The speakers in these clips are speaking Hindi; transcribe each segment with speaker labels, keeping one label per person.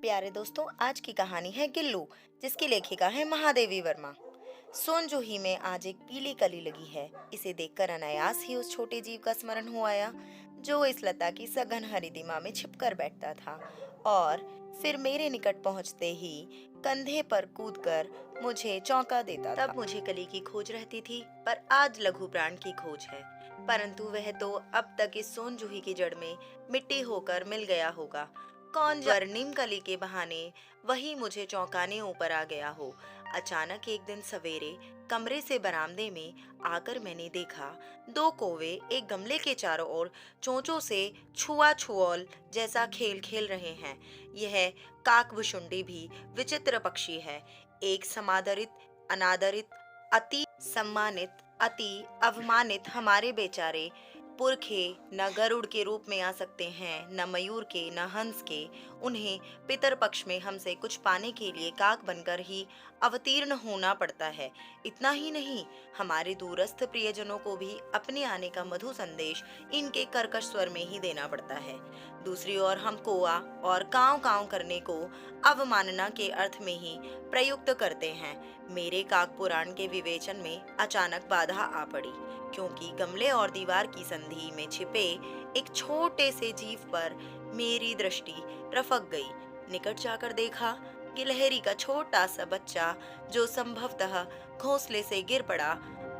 Speaker 1: प्यारे दोस्तों, आज की कहानी है गिल्लू, जिसकी लेखिका है महादेवी वर्मा। सोनजूही में आज एक पीली कली लगी है। इसे देखकर अनायास ही उस छोटे जीव का स्मरण हो आया, जो इस लता की सघन हरितिमा में छिपकर बैठता था और फिर मेरे निकट पहुंचते ही कंधे पर कूदकर मुझे चौंका देता था। तब मुझे कली की खोज रहती थी, पर आज लघु प्राण की खोज है। परंतु वह तो अब तक इस सोनजूही की जड़ में मिट्टी होकर मिल गया होगा। कौन नीम कली के बहाने वही मुझे चौंकाने ऊपर आ गया हो। अचानक एक दिन सवेरे कमरे से बरामदे में आकर मैंने देखा, दो कौवे एक गमले के चारों ओर चोंचों से छुआ छुआल जैसा खेल खेल रहे हैं। यह काकभुशुंडी भी विचित्र पक्षी है। एक समादरित, अनादरित, अति सम्मानित, अति अवमानित हमारे बेचारे पुरखे न गरुड़ के रूप में आ सकते हैं, न मयूर के, न हंस के। उन्हें पितर पक्ष में हमसे कुछ पाने के लिए काक बनकर ही अवतीर्ण होना पड़ता है। इतना ही नहीं, हमारे दूरस्थ प्रियजनों को भी अपने आने का मधु संदेश इनके कर्कश स्वर में ही देना पड़ता है। दूसरी ओर हम कोआ और काव काव करने को अवमानना के अर्थ में ही प्रयुक्त करते हैं। मेरे काक पुराण के विवेचन में अचानक बाधा आ पड़ी, क्योंकि गमले और दीवार की संधि में छिपे एक छोटे से जीव पर मेरी दृष्टि रफक गई। निकट जाकर देखा, गिलहरी का छोटा सा बच्चा, जो संभवतः घोंसले से गिर पड़ा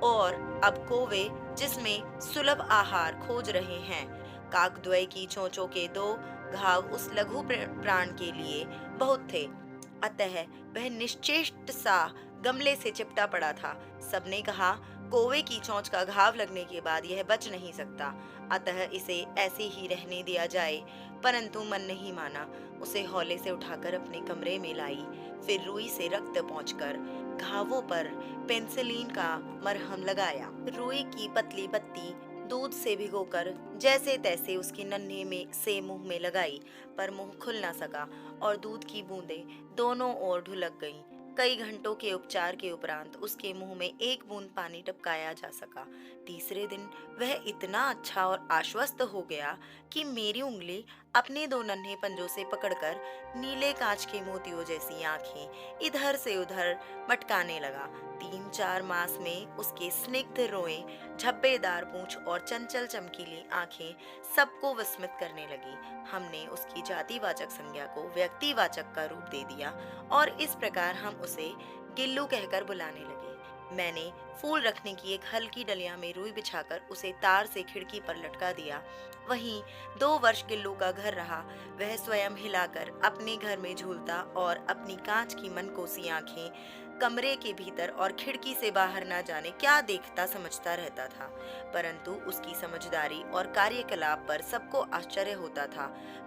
Speaker 1: और अब कौवे जिसमें सुलभ आहार खोज रहे हैं। काकद्वय की चोंचों के दो घाव उस लघु प्राण के लिए बहुत थे, अतः वह निश्चेष्ट सा गमले से चिपटा पड़ा था। सबने कहा, कौवे की चोंच का घाव लगने के बाद यह बच नहीं सकता, अतः इसे ऐसे ही रहने दिया जाए। परंतु मन नहीं माना। उसे हौले से उठाकर अपने कमरे में लाई, फिर रुई से रक्त पोंछकर घावों पर पेंसिलीन का मरहम लगाया। रुई की पतली बत्ती दूध से भिगोकर जैसे तैसे उसके नन्हे में से मुंह में लगाई, पर मुंह खुल ना सका और दूध की बूंदें दोनों ओर ढुलक गईं। कई घंटों के उपचार के उपरांत उसके मुंह में एक बूंद पानी टपकाया जा सका। तीसरे दिन वह इतना अच्छा और आश्वस्त हो गया कि मेरी उंगली अपने दो नन्हे पंजों से पकड़कर नीले कांच के मोतियों जैसी आंखें इधर से उधर मटकाने लगा। 3-4 मास में उसके स्निग्ध रोए, झब्बेदार पूंछ और चंचल चमकीली आंखें सबको विस्मित करने लगी। हमने उसकी जातिवाचक संज्ञा को व्यक्तिवाचक का रूप दे दिया और इस प्रकार हम उसे गिल्लू कहकर बुलाने लगे। मैंने फूल रखने की एक हल्की डलिया में रुई बिछाकर उसे तार से खिड़की पर लटका दिया। वहीं 2 वर्ष गिल्लू का घर रहा। वह स्वयं हिलाकर अपने घर में झूलता और अपनी कांच की मनकोसी आंखें कमरे के भीतर और खिड़की से बाहर ना जाने क्या देखता समझता रहता था। परंतु उसकी समझदारी और कार्यकलाप पर सबको आश्चर्य होता था।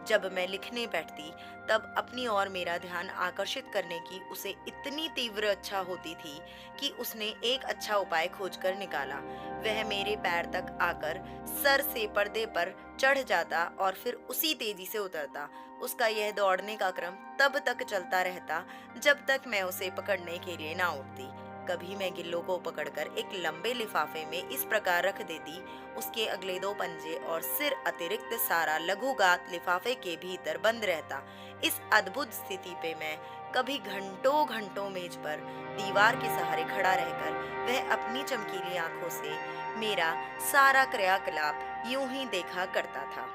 Speaker 1: जब मैं लिखने बैठती, तब अपनी ओर मेरा ध्यान आकर्षित करने की उसे इतनी तीव्र इच्छा होती थी कि उसने एक अच्छा उपाय खोजकर निकाला। वह मेरे पैर तक आकर सर से पर्दे पर चढ़ जाता और फिर उसी तेजी से उतरता। उसका यह दौड़ने का क्रम तब तक चलता रहता जब तक मैं उसे पकड़ने के लिए ना उठती। कभी मैं गिल्लो को पकड़कर एक लंबे लिफाफे में इस प्रकार रख देती, उसके अगले 2 पंजे और सिर अतिरिक्त सारा लघुगात लिफाफे के भीतर बंद रहता। इस अद्भुत स्थिति पे मैं कभी घंटों घंटों मेज पर दीवार के सहारे खड़ा रहकर वह अपनी चमकीली आंखों से मेरा सारा क्रियाकलाप यूं ही देखा करता था।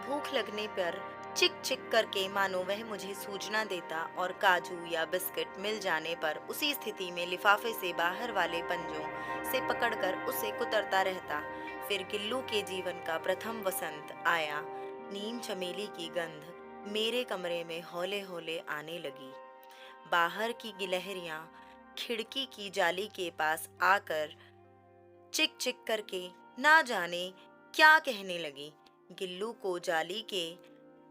Speaker 1: भूख लगने पर चिक चिक करके मानो वह मुझे सूचना देता और काजू या बिस्किट मिल जाने पर उसी स्थिति में लिफाफे से बाहर वाले पंजों से पकड़कर उसे कुतरता रहता। फिर गिल्लू के जीवन का प्रथम वसंत आया। नीम चमेली की गंध मेरे कमरे में हौले हौले आने लगी। बाहर की गिलहरियां खिड़की की जाली के पास आकर चिक चिक करके ना जाने क्या कहने लगी। गिल्लू को जाली के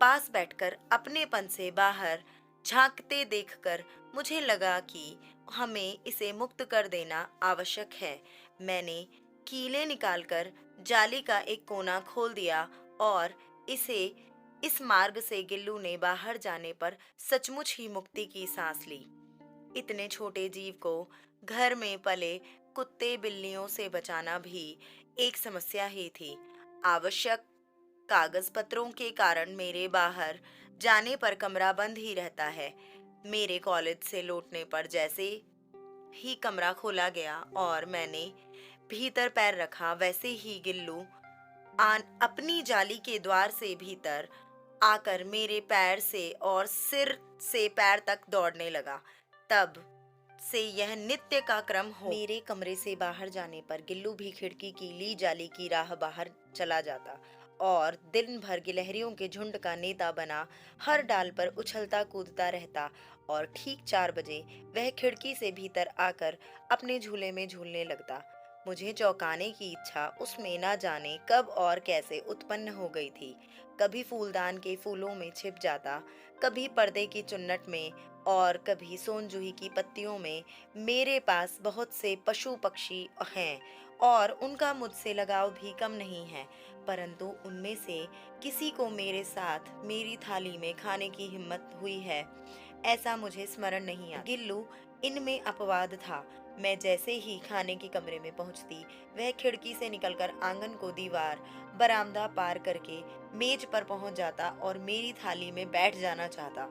Speaker 1: पास बैठकर अपनेपन से बाहर झांकते देखकर मुझे लगा कि हमें इसे मुक्त कर देना आवश्यक है। मैंने कीले निकालकर जाली का एक कोना खोल दिया और इसे इस मार्ग से गिल्लू ने बाहर जाने पर सचमुच ही मुक्ति की सांस ली। इतने छोटे जीव को घर में पले कुत्ते बिल्लियों से बचाना भी एक समस्या ही थी। आवश्यक कागज पत्रों के कारण मेरे बाहर जाने पर कमरा बंद ही रहता है। मेरे कॉलेज से लौटने पर जैसे ही कमरा खोला गया और मैंने भीतर पैर रखा, वैसे ही गिल्लू आन अपनी जाली के द्वार से भीतर आकर मेरे पैर से और सिर से पैर तक दौड़ने लगा। तब से यह नित्य का क्रम हो। मेरे कमरे से बाहर जाने पर गिल्लू भी खिड़की की ली जाली की राह बाहर चला जाता और दिन भर गिलहरियों के झुंड का नेता बना हर डाल पर उछलता कूदता रहता। और ठीक 4 बजे वह खिड़की से भीतर आकर अपने झूले में झूलने लगता। मुझे चौंकाने की इच्छा उसमें ना जाने कब और कैसे उत्पन्न हो गई थी। कभी फूलदान के फूलों में छिप जाता, कभी पर्दे की चुन्नट में और कभी सोनजूही की पत्तियों में। मेरे पास बहुत से पशु पक्षी हैं और उनका मुझसे लगाव भी कम नहीं है, परंतु उनमें से किसी को मेरे साथ मेरी थाली में खाने की हिम्मत हुई है, ऐसा मुझे स्मरण नहीं आता। गिल्लू इनमें अपवाद था। मैं जैसे ही खाने के कमरे में पहुंचती, वह खिड़की से निकलकर आंगन को दीवार बरामदा पार करके मेज पर पहुंच जाता और मेरी थाली में बैठ जाना चाहता।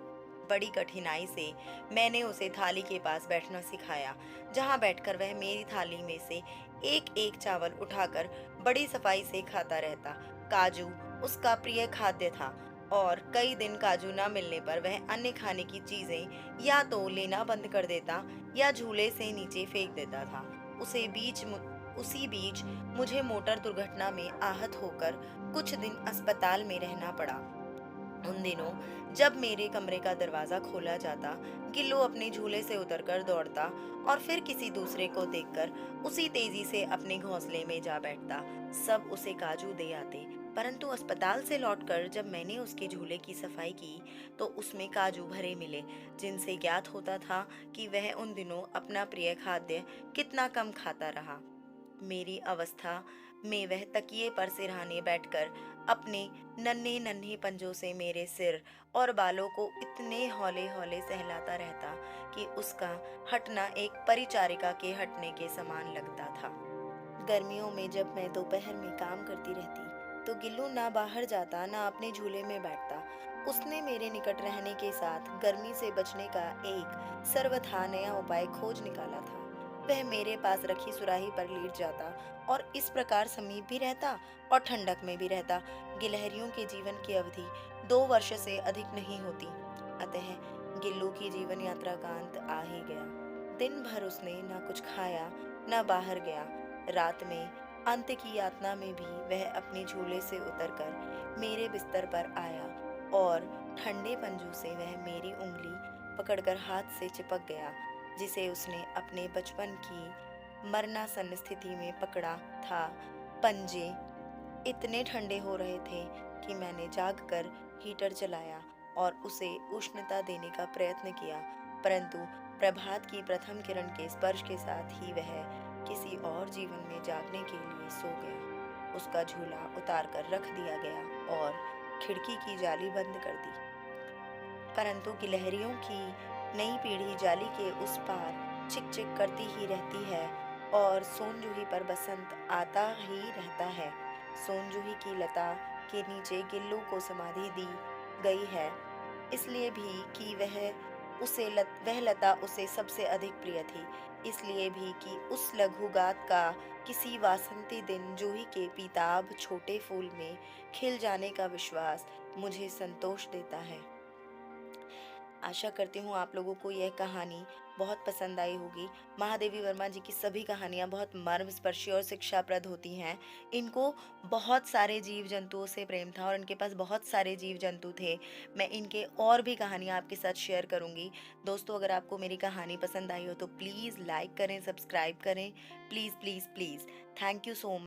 Speaker 1: बड़ी कठिनाई से मैंने उसे थाली के पास बैठना सिखाया, जहां बैठकर वह मेरी थाली में से एक एक चावल उठाकर बड़ी सफाई से खाता रहता। काजू उसका प्रिय खाद्य था और कई दिन काजू ना मिलने पर वह अन्य खाने की चीजें या तो लेना बंद कर देता या झूले से नीचे फेंक देता था। उसी बीच मुझे मोटर दुर्घटना में आहत होकर कुछ दिन अस्पताल में रहना पड़ा। उन दिनों जब मेरे कमरे का दरवाजा खोला जाता, गिल्लू अपने झूले से उतरकर दौड़ता और फिर किसी दूसरे को देखकर उसी तेजी से अपने घोंसले में जा बैठता। सब उसे काजू दे आते, परंतु अस्पताल से लौटकर जब मैंने उसके झूले की सफाई की तो उसमें काजू भरे मिले, जिनसे ज्ञात होता था कि वह उन दिनों अपना प्रिय खाद्य कितना कम खाता रहा। मेरी अवस्था में वह तकिए पर सिरहाने बैठकर अपने नन्हे नन्हे पंजों से मेरे सिर और बालों को इतने हौले हौले सहलाता रहता कि उसका हटना एक परिचारिका के हटने के समान लगता था। गर्मियों में जब मैं दोपहर में काम करती रहती तो गिल्लू ना बाहर जाता ना अपने झूले में बैठता। उसने मेरे निकट रहने के साथ गर्मी से बचने का एक सर्वथा नया उपाय खोज निकाला था। वह मेरे पास रखी सुराही पर लेट जाता और इस प्रकार समीप भी रहता और ठंडक में भी रहता। गिलहरियों के जीवन की अवधि 2 वर्ष से अधिक नहीं होती, अतः गिल्लू की जीवन यात्रा का अंत आ ही गया। दिन भर उसने ना कुछ खाया ना बाहर गया। रात में अंत की यातना में भी वह अपने झूले से उतरकर मेरे बिस्तर पर आया और ठंडे पंजों से वह मेरी उंगली पकड़कर हाथ से चिपक गया, जिसे उसने अपने बचपन की मरणासन्न स्थिति में पकड़ा था। पंजे इतने ठंडे हो रहे थे कि मैंने जागकर हीटर चलाया और उसे उष्णता देने का प्रयत्न किया, परंतु प्रभात की प्रथम किरण के स्पर्श के साथ ही वह किसी और जीवन में जागने के लिए सो गया। उसका झूला उतार कर रख दिया गया और खिड़की की जाली बंद कर दी, परंतु गिलहरियों की नई पीढ़ी जाली के उस पार चिक चिक करती ही रहती है और सोनजूही पर बसंत आता ही रहता है। सोनजूही की लता के नीचे गिल्लू को समाधि दी गई है, इसलिए भी कि वह लता उसे सबसे अधिक प्रिय थी, इसलिए भी कि उस लघुगात का किसी वासंती दिन जूही के पीताभ छोटे फूल में खिल जाने का विश्वास मुझे संतोष देता है। आशा करती हूँ आप लोगों को यह कहानी बहुत पसंद आई होगी। महादेवी वर्मा जी की सभी कहानियाँ बहुत मर्मस्पर्शी और शिक्षाप्रद होती हैं। इनको बहुत सारे जीव जंतुओं से प्रेम था और इनके पास बहुत सारे जीव जंतु थे। मैं इनके और भी कहानियाँ आपके साथ शेयर करूँगी। दोस्तों, अगर आपको मेरी कहानी पसंद आई हो तो प्लीज़ लाइक करें, सब्सक्राइब करें, please please please. Thank you so much.